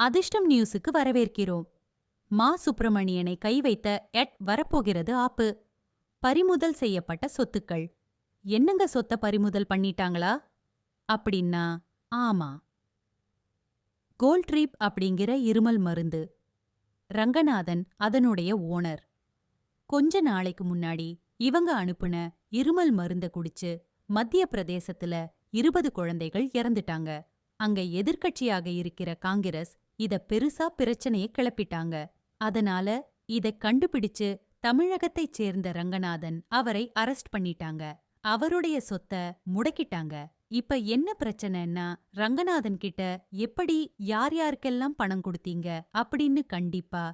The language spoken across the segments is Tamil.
அதிர்ஷ்டம் நியூஸுக்கு வரவேற்கிறோம். மா சுப்பிரமணியனை கை வைத்த வரப்போகிறது ஆப்பு. பறிமுதல் செய்யப்பட்ட சொத்துக்கள். என்னங்க சொத்த பறிமுதல் பண்ணிட்டாங்களா? அப்படின்னா ஆமா, கோல்ட்ரீப் அப்படிங்கிற இருமல் மருந்து. ரங்கநாதன் அதனுடைய ஓனர். கொஞ்ச நாளைக்கு முன்னாடி இவங்க அனுப்புன இருமல் மருந்த குடிச்சு மத்திய பிரதேசத்துல 20 குழந்தைகள் இறந்துட்டாங்க. அங்க எதிர்க்கட்சியாக இருக்கிற காங்கிரஸ் இத பெருசா பிரச்சனையை கிளப்பிட்டாங்க. அதனால இதை கண்டுபிடிச்சு தமிழகத்தைச் சேர்ந்த ரங்கநாதன் அவரை அரெஸ்ட் பண்ணிட்டாங்க. அவருடைய சொத்த முடக்கிட்டாங்க. இப்ப என்ன பிரச்சனைன்னா, ரங்கநாதன் கிட்ட எப்படி யார் யாருக்கெல்லாம் பணம் கொடுத்தீங்க அப்படின்னு கண்டிப்பா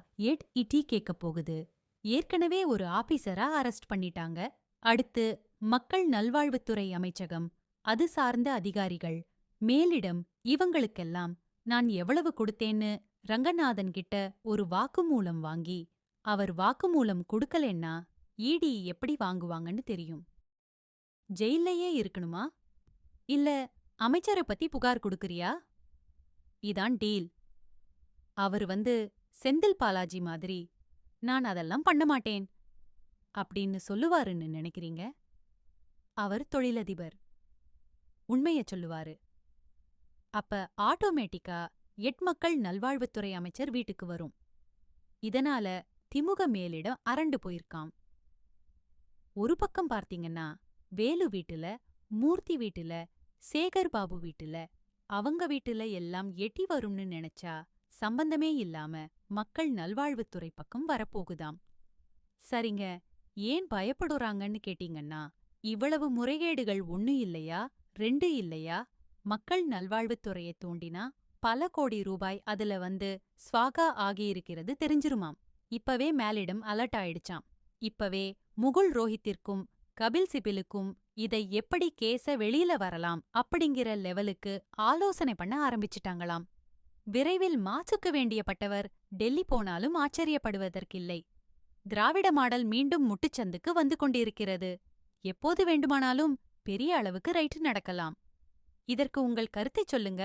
இடி கேட்க போகுது. ஏற்கனவே ஒரு ஆபீசரா அரெஸ்ட் பண்ணிட்டாங்க. அடுத்து மக்கள் நல்வாழ்வுத்துறை அமைச்சகம், அது சார்ந்த அதிகாரிகள், மேலிடம், இவங்களுக்கெல்லாம் நான் எவ்வளவு கொடுத்தேன்னு ரங்கநாதன் கிட்ட ஒரு வாக்குமூலம் வாங்கி, அவர் வாக்குமூலம் கொடுக்கலன்னா ஈடி எப்படி வாங்குவாங்கன்னு தெரியும். ஜெயிலையே இருக்கணுமா? இல்ல அமைச்சரை பத்தி புகார் கொடுக்கறியா? இதான் டீல். அவர் செந்தில் பாலாஜி மாதிரி நான் அதெல்லாம் பண்ண மாட்டேன் அப்படின்னு சொல்லுவாருன்னு நினைக்கிறீங்க? அவர் தொழிலதிபர், உண்மைய சொல்லுவாரு. அப்ப ஆட்டோமேட்டிக்கா மக்கள் நல்வாழ்வுத்துறை அமைச்சர் வீட்டுக்கு வரும். இதனால திமுக மேலிடம் அரண்டு போயிருக்காம். ஒரு பக்கம் பார்த்தீங்கன்னா, வேலு வீட்டுல, மூர்த்தி வீட்டுல, சேகர் பாபு வீட்டுல, அவங்க வீட்டுல எல்லாம் எட்டி வரும்னு நினைச்சா சம்பந்தமே இல்லாம மக்கள் நல்வாழ்வுத்துறை பக்கம் வரப்போகுதாம். சரிங்க, ஏன் பயப்படுறாங்கன்னு கேட்டீங்கன்னா, இவ்வளவு முறைகேடுகள் 1 இல்லையா 2 இல்லையா? மக்கள் நல்வாழ்வுத்துறையை தோண்டினா பல கோடி ரூபாய் அதுல ஸ்வாகா ஆகியிருக்கிறது தெரிஞ்சிருமாம். இப்பவே மேலிடம் அலர்ட் ஆயிடுச்சாம். இப்பவே முகுல் ரோஹித்திற்கும் கபில் சிபிலுக்கும் இதை எப்படி கேஸ வெளியில வரலாம் அப்படிங்கிற லெவலுக்கு ஆலோசனை பண்ண ஆரம்பிச்சிட்டாங்களாம். விரைவில் மாசுக்கு வேண்டியப்பட்டவர் டெல்லி போனாலும் ஆச்சரியப்படுவதற்கில்லை. திராவிட மாடல் மீண்டும் முட்டுச்சந்துக்கு வந்து கொண்டிருக்கிறது. எப்போது வேண்டுமானாலும் பெரிய அளவுக்கு ரைட்டு நடக்கலாம். இதற்கு உங்கள் கருத்தைச் சொல்லுங்க.